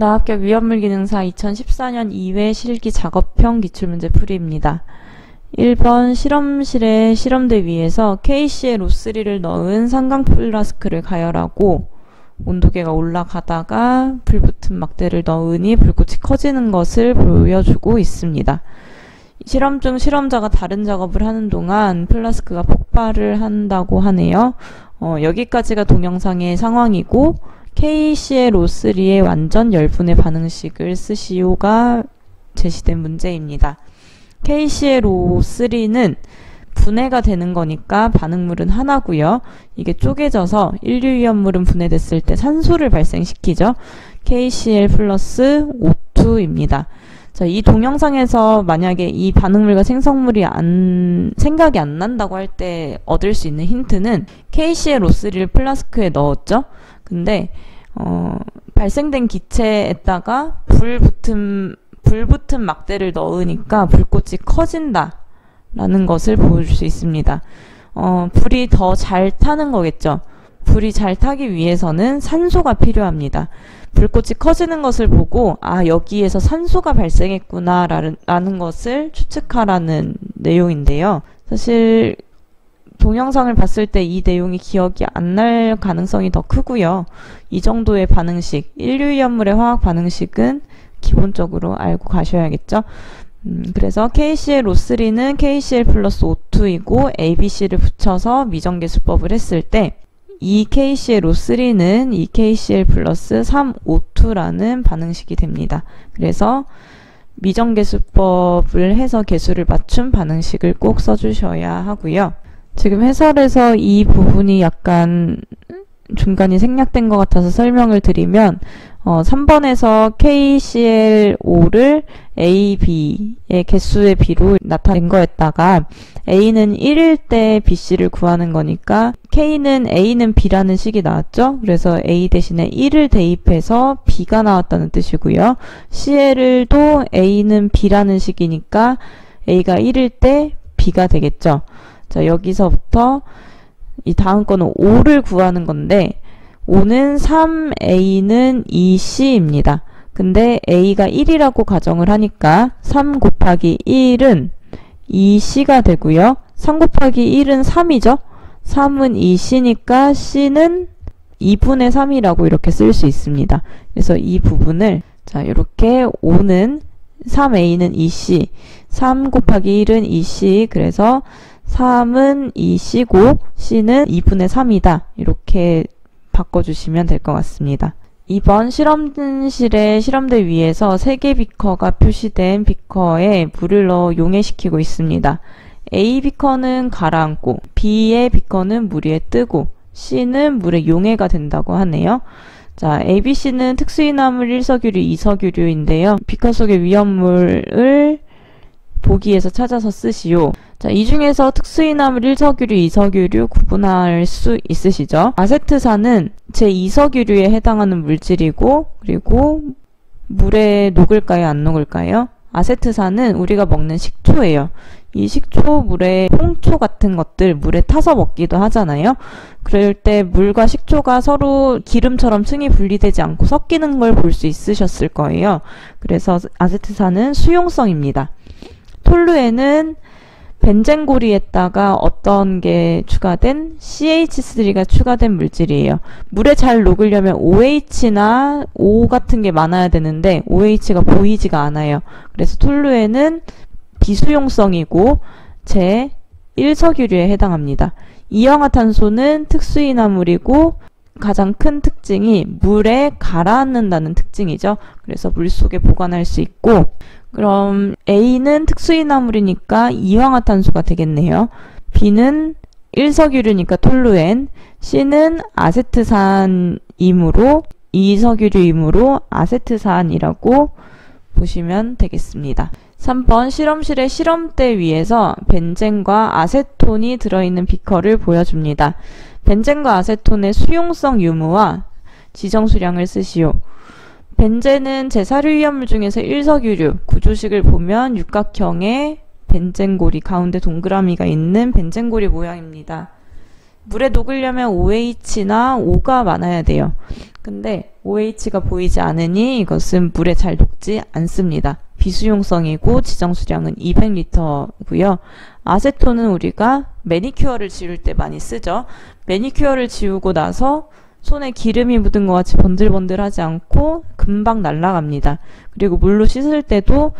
나합격 위험물기능사 2014년 2회 실기 작업형 기출문제 풀이입니다. 1번 실험실의 실험대 위에서 KCl O3를 넣은 삼각 플라스크를 가열하고 온도계가 올라가다가 불붙은 막대를 넣으니 불꽃이 커지는 것을 보여주고 있습니다. 실험 중 실험자가 다른 작업을 하는 동안 플라스크가 폭발을 한다고 하네요. 여기까지가 동영상의 상황이고 KCl O3의 완전 열분해 반응식을 쓰시오가 제시된 문제입니다. KCl O3는 분해가 되는 거니까 반응물은 하나고요. 이게 쪼개져서 인류위험물은 분해됐을 때 산소를 발생시키죠. KCl 플러스 O2입니다. 자, 이 동영상에서 만약에 이 반응물과 생성물이 생각이 안 난다고 할 때 얻을 수 있는 힌트는 KCl O3를 플라스크에 넣었죠. 근데 발생된 기체에다가 불붙은 막대를 넣으니까 불꽃이 커진다 라는 것을 보여줄 수 있습니다. 불이 더 잘 타는 거겠죠. 불이 잘 타기 위해서는 산소가 필요합니다. 불꽃이 커지는 것을 보고 여기에서 산소가 발생했구나 라는 것을 추측하라는 내용인데요. 사실 동영상을 봤을 때 이 내용이 기억이 안 날 가능성이 더 크고요. 이 정도의 반응식, 인류위험물의 화학 반응식은 기본적으로 알고 가셔야겠죠. 그래서 KCl O3는 KCl 플러스 O2이고 ABC를 붙여서 미정계수법을 했을 때 이 KCl O3는 이 KCl 플러스 3O2라는 반응식이 됩니다. 그래서 미정계수법을 해서 계수를 맞춘 반응식을 꼭 써주셔야 하고요. 지금 해설에서 이 부분이 약간 중간이 생략된 것 같아서 설명을 드리면 3번에서 KClO를 A, B의 개수의 B로 나타낸 거였다가 A는 1일 때 BC를 구하는 거니까 A는 B라는 식이 나왔죠. 그래서 A 대신에 1을 대입해서 B가 나왔다는 뜻이고요. CL도 A는 B라는 식이니까 A가 1일 때 B가 되겠죠. 자, 여기서부터 이 다음 거는 O를 구하는 건데 O는 3A는 2C입니다. 근데 A가 1이라고 가정을 하니까 3 곱하기 1은 2C가 되고요. 3 곱하기 1은 3이죠. 3은 2C니까 C는 2분의 3이라고 이렇게 쓸 수 있습니다. 그래서 이 부분을 자 이렇게 O는 3A는 2C 3 곱하기 1은 2C 그래서 3은 2C고 C는 2분의 3이다. 이렇게 바꿔주시면 될 것 같습니다. 2번 실험실의 실험대 위에서 3개 비커가 표시된 비커에 물을 넣어 용해시키고 있습니다. A 비커는 가라앉고 B의 비커는 물 위에 뜨고 C는 물에 용해가 된다고 하네요. 자, ABC는 특수이나물 1석유류, 2석유류인데요. 비커 속의 위험물을 보기에서 찾아서 쓰시오. 자, 이 중에서 특수이나물 1석유류, 2석유류 구분할 수 있으시죠? 아세트산은 제2석유류에 해당하는 물질이고 그리고 물에 녹을까요? 안 녹을까요? 아세트산은 우리가 먹는 식초예요. 이 식초, 물에 홍초 같은 것들 물에 타서 먹기도 하잖아요. 그럴 때 물과 식초가 서로 기름처럼 층이 분리되지 않고 섞이는 걸 볼 수 있으셨을 거예요. 그래서 아세트산은 수용성입니다. 톨루에는 벤젠고리에다가 어떤 게 추가된 CH3가 추가된 물질이에요. 물에 잘 녹으려면 OH나 O 같은 게 많아야 되는데 OH가 보이지가 않아요. 그래서 톨루에는 비수용성이고 제1석유류에 해당합니다. 이氧화탄소는 특수이나물이고 가장 큰 특징이 물에 가라앉는다는 특징이죠. 그래서 물속에 보관할 수 있고 그럼 A는 특수이나물이니까 이氧화탄소가 되겠네요. B는 1석유류니까 톨루엔, C는 아세트산이므로 2석유류이므로 아세트산이라고 보시면 되겠습니다. 3번 실험실의 실험대 위에서 벤젠과 아세톤이 들어있는 비커를 보여줍니다. 벤젠과 아세톤의 수용성 유무와 지정수량을 쓰시오. 벤젠은 제4류위험물 중에서 1석유류, 구조식을 보면 육각형의 벤젠고리, 가운데 동그라미가 있는 벤젠고리 모양입니다. 물에 녹으려면 OH나 O가 많아야 돼요. 근데 OH가 보이지 않으니 이것은 물에 잘 녹지 않습니다. 비수용성이고 지정수량은 200L고요. 아세톤은 우리가 매니큐어를 지울 때 많이 쓰죠. 매니큐어를 지우고 나서 손에 기름이 묻은 것 같이 번들번들하지 않고 금방 날아갑니다. 그리고 물로 씻을 때도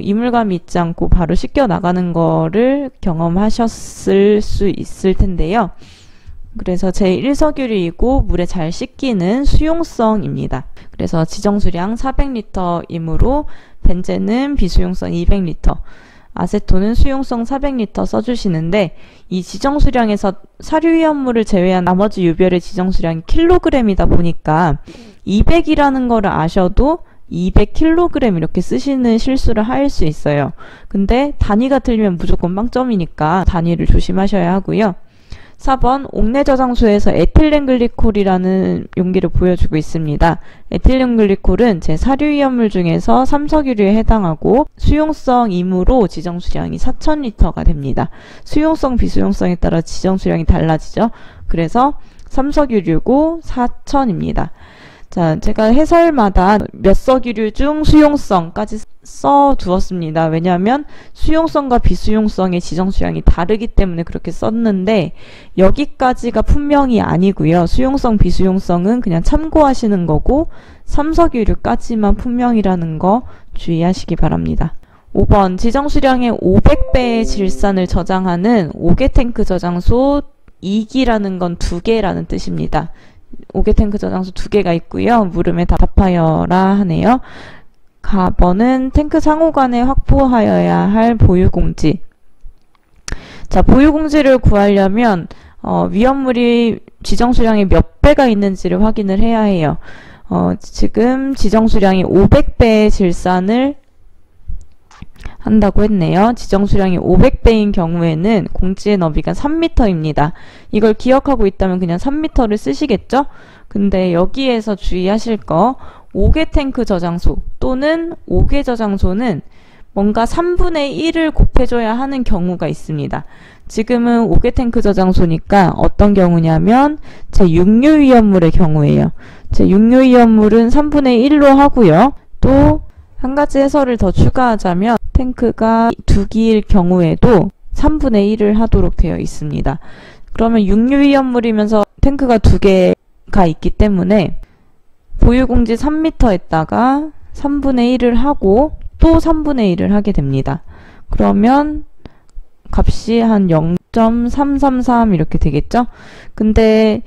이물감이 있지 않고 바로 씻겨 나가는 거를 경험하셨을 수 있을 텐데요. 그래서 제1석유류이고 물에 잘 씻기는 수용성입니다. 그래서 지정수량 400L이므로 벤젠은 비수용성 200L, 아세톤은 수용성 400L 써주시는데 이 지정수량에서 사료위험물을 제외한 나머지 유별의 지정수량이 킬로그램이다 보니까 200이라는 거를 아셔도 200kg 이렇게 쓰시는 실수를 할 수 있어요. 근데 단위가 틀리면 무조건 빵점이니까 단위를 조심하셔야 하고요. 4번 옥내 저장소에서 에틸렌글리콜이라는 용기를 보여주고 있습니다. 에틸렌글리콜은 제 사료위험물 중에서 삼석유류에 해당하고 수용성이므로 지정수량이 4000L가 됩니다. 수용성, 비수용성에 따라 지정수량이 달라지죠. 그래서 삼석유류고 4000입니다. 자, 제가 해설마다 몇 석유류 중 수용성까지 써두었습니다. 왜냐하면 수용성과 비수용성의 지정수량이 다르기 때문에 그렇게 썼는데 여기까지가 분명히 아니고요. 수용성, 비수용성은 그냥 참고하시는 거고 삼석유류까지만 분명이라는 거 주의하시기 바랍니다. 5번 지정수량의 500배의 질산을 저장하는 5개 탱크 저장소 2기라는 건 2개라는 뜻입니다. 5개 탱크 저장소 2개가 있고요. 물음에 답하여라 하네요. 가번은 탱크 상호간에 확보하여야 할 보유공지. 자, 보유공지를 구하려면 위험물이 지정수량이 몇 배가 있는지를 확인을 해야 해요. 지금 지정수량이 500배의 질산을 한다고 했네요. 지정수량이 500배인 경우에는 공지의 너비가 3m입니다. 이걸 기억하고 있다면 그냥 3m를 쓰시겠죠? 근데 여기에서 주의하실 거 5개 탱크 저장소 또는 5개 저장소는 뭔가 3분의 1을 곱해줘야 하는 경우가 있습니다. 지금은 5개 탱크 저장소니까 어떤 경우냐면 제 육류위험물의 경우예요. 제 육류위험물은 3분의 1로 하고요. 또 한 가지 해설을 더 추가하자면 탱크가 2기일 경우에도 3분의 1을 하도록 되어 있습니다. 그러면 육류위험물이면서 탱크가 2개가 있기 때문에 보유공지 3m에다가 3분의 1을 하고 또 3분의 1을 하게 됩니다. 그러면 값이 한 0.333 이렇게 되겠죠? 근데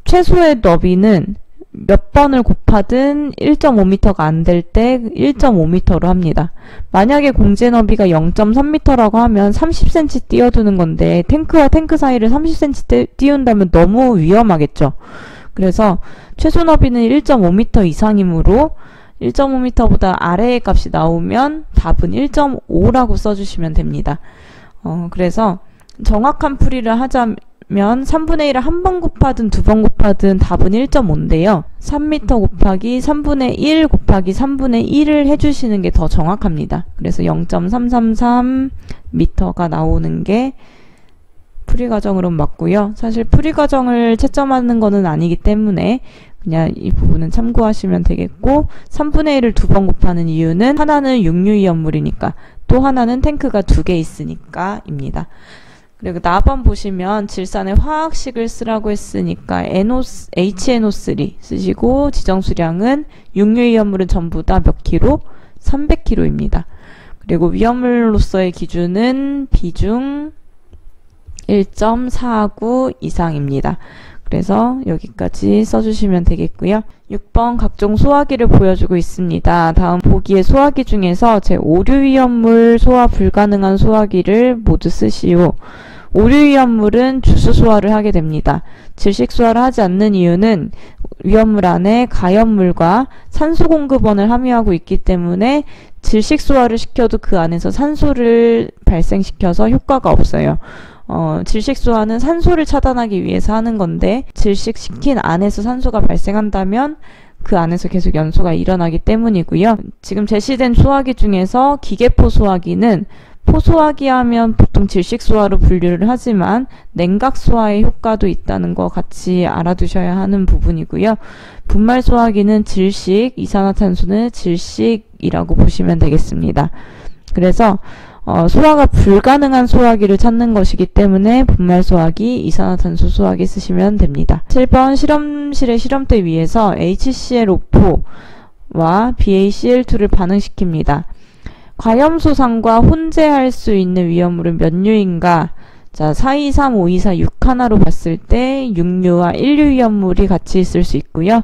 최소의 너비는 몇 번을 곱하든 1.5m가 안 될 때 1.5m로 합니다. 만약에 공제 너비가 0.3m라고 하면 30cm 띄워두는 건데 탱크와 탱크 사이를 30cm 띄운다면 너무 위험하겠죠. 그래서 최소 너비는 1.5m 이상이므로 1.5m보다 아래의 값이 나오면 답은 1.5라고 써주시면 됩니다. 그래서 정확한 풀이를 하자면 3분의 1을 한 번 곱하든 두 번 곱하든 답은 1.5인데요. 3m 곱하기 3분의 1 곱하기 3분의 1을 해주시는 게 더 정확합니다. 그래서 0.333m가 나오는 게 풀이 과정으로 맞고요. 사실 풀이 과정을 채점하는 거는 아니기 때문에 그냥 이 부분은 참고하시면 되겠고 3분의 1을 두 번 곱하는 이유는 하나는 육류위험물이니까 또 하나는 탱크가 2개 있으니까 입니다. 그리고 나번 보시면 질산에 화학식을 쓰라고 했으니까 HNO3 쓰시고 지정수량은 육류위험물은 전부 다 몇 킬로? 300kg입니다. 그리고 위험물로서의 기준은 비중 1.49 이상입니다. 그래서 여기까지 써주시면 되겠고요. 6번 각종 소화기를 보여주고 있습니다. 다음 보기의 소화기 중에서 제 오류위험물 소화 불가능한 소화기를 모두 쓰시오. 오류위험물은 주수 소화를 하게 됩니다. 질식 소화를 하지 않는 이유는 위험물 안에 가염물과 산소 공급원을 함유하고 있기 때문에 질식 소화를 시켜도 그 안에서 산소를 발생시켜서 효과가 없어요. 질식소화는 산소를 차단하기 위해서 하는 건데 질식시킨 안에서 산소가 발생한다면 그 안에서 계속 연소가 일어나기 때문이고요. 지금 제시된 소화기 중에서 기계포 소화기는 포소화기 하면 보통 질식소화로 분류를 하지만 냉각소화의 효과도 있다는 거 같이 알아두셔야 하는 부분이고요. 분말소화기는 질식, 이산화탄소는 질식이라고 보시면 되겠습니다. 그래서 소화가 불가능한 소화기를 찾는 것이기 때문에 분말소화기, 이산화탄소 소화기 쓰시면 됩니다. 7번 실험실의 실험대 위에서 HCl5와 BaCl2를 반응시킵니다. 과염소산과 혼재할 수 있는 위험물은 몇 류인가? 자, 4, 2, 3, 5, 2, 4, 6 하나로 봤을 때 6류와 1류 위험물이 같이 있을 수 있고요.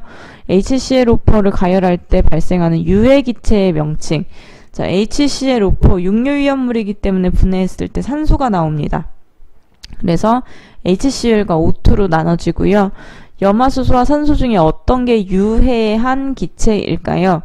HCl5를 가열할 때 발생하는 유해기체의 명칭. 자, HCl5, 6류 위험물이기 때문에 분해했을 때 산소가 나옵니다. 그래서 HCl과 O2로 나눠지고요. 염화수소와 산소 중에 어떤 게 유해한 기체일까요?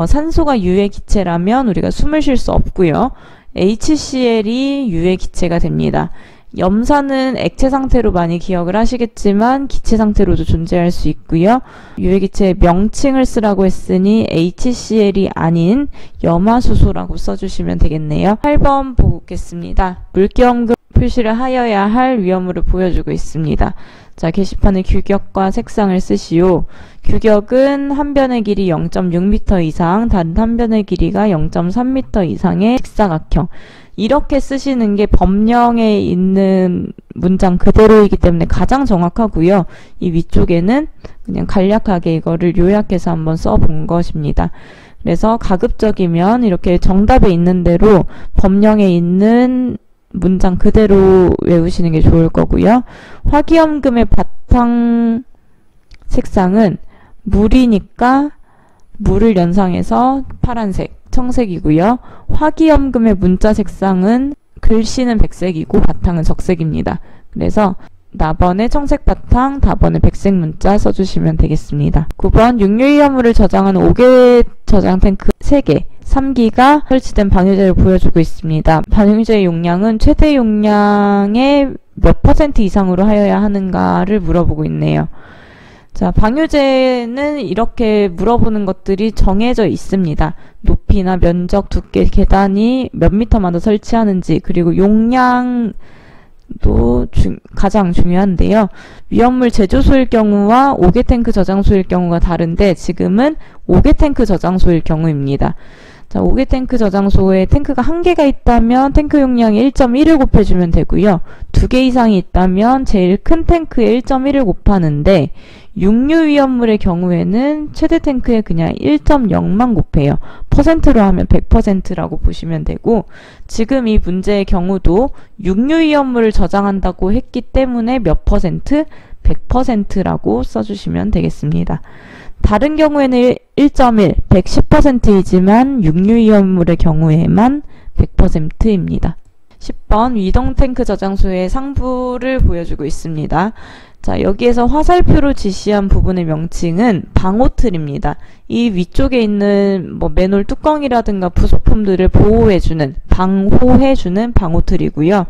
산소가 유해 기체라면 우리가 숨을 쉴 수 없고요. HCl이 유해 기체가 됩니다. 염산은 액체 상태로 많이 기억을 하시겠지만 기체 상태로도 존재할 수 있고요. 유해 기체의 명칭을 쓰라고 했으니 HCl이 아닌 염화수소라고 써주시면 되겠네요. 8번 보겠습니다. 물기염금 표시를 하여야 할 위험물을 보여주고 있습니다. 자, 게시판에 규격과 색상을 쓰시오. 규격은 한 변의 길이 0.6m 이상, 다른 한 변의 길이가 0.3m 이상의 직사각형. 이렇게 쓰시는 게 법령에 있는 문장 그대로이기 때문에 가장 정확하고요. 이 위쪽에는 그냥 간략하게 이거를 요약해서 한번 써본 것입니다. 그래서 가급적이면 이렇게 정답에 있는 대로 법령에 있는 문장 그대로 외우시는 게 좋을 거고요. 화기염금의 바탕 색상은 물이니까 물을 연상해서 파란색, 청색이고요. 화기염금의 문자 색상은 글씨는 백색이고 바탕은 적색입니다. 그래서 나번에 청색 바탕, 다번에 백색 문자 써주시면 되겠습니다. 9번 육류위험물을 저장하는 5개 저장 탱크 3개 3기가 설치된 방유제를 보여주고 있습니다. 방유제의 용량은 최대 용량의 몇 % 이상으로 하여야 하는가를 물어보고 있네요. 자, 방유제는 이렇게 물어보는 것들이 정해져 있습니다. 높이나 면적, 두께, 계단이 몇 미터마다 설치하는지, 그리고 용량도 가장 중요한데요. 위험물 제조소일 경우와 5개 탱크 저장소일 경우가 다른데 지금은 5개 탱크 저장소일 경우입니다. 자, 5개 탱크 저장소에 탱크가 1개가 있다면 탱크 용량의 1.1을 곱해주면 되고요. 2개 이상이 있다면 제일 큰 탱크의 1.1을 곱하는데 6류 위험물의 경우에는 최대 탱크에 그냥 1.0만 곱해요. 퍼센트로 하면 100%라고 보시면 되고 지금 이 문제의 경우도 6류 위험물을 저장한다고 했기 때문에 몇 퍼센트? 100%라고 써주시면 되겠습니다. 다른 경우에는 1.1, 110%이지만 6류 위험물의 경우에만 100%입니다. 10번 위동 탱크 저장소의 상부를 보여주고 있습니다. 자, 여기에서 화살표로 지시한 부분의 명칭은 방호틀입니다. 이 위쪽에 있는 맨홀 뚜껑이라든가 부속품들을 보호해주는, 방호해주는 방호틀이고요.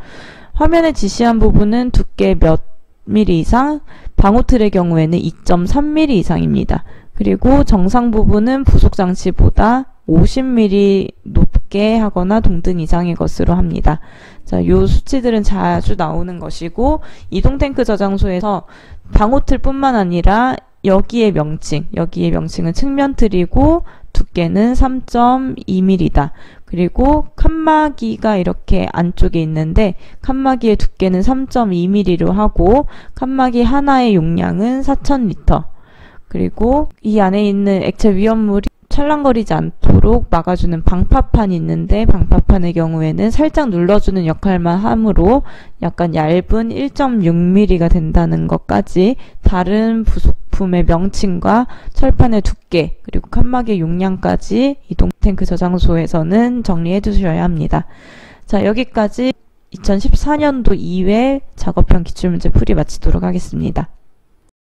화면에 지시한 부분은 두께 몇 미리 이상, 방호틀의 경우에는 2.3mm 이상입니다. 그리고 정상 부분은 부속 장치보다 50mm 높게 하거나 동등 이상의 것으로 합니다. 자, 요 수치들은 자주 나오는 것이고 이동 탱크 저장소에서 방호틀 뿐만 아니라 여기의 명칭은 측면틀이고 두께는 3.2mm다. 그리고 칸막이가 이렇게 안쪽에 있는데 칸막이의 두께는 3.2mm로 하고 칸막이 하나의 용량은 4,000L. 그리고 이 안에 있는 액체 위험물이 찰랑거리지 않도록 막아주는 방파판이 있는데 방파판의 경우에는 살짝 눌러주는 역할만 하므로 약간 얇은 1.6mm가 된다는 것까지 다른 부속품의 명칭과 철판의 두께 그리고 칸막이의 용량까지 이동 탱크 저장소에서는 정리해 두셔야 합니다. 자, 여기까지 2014년도 2회 작업형 기출문제 풀이 마치도록 하겠습니다.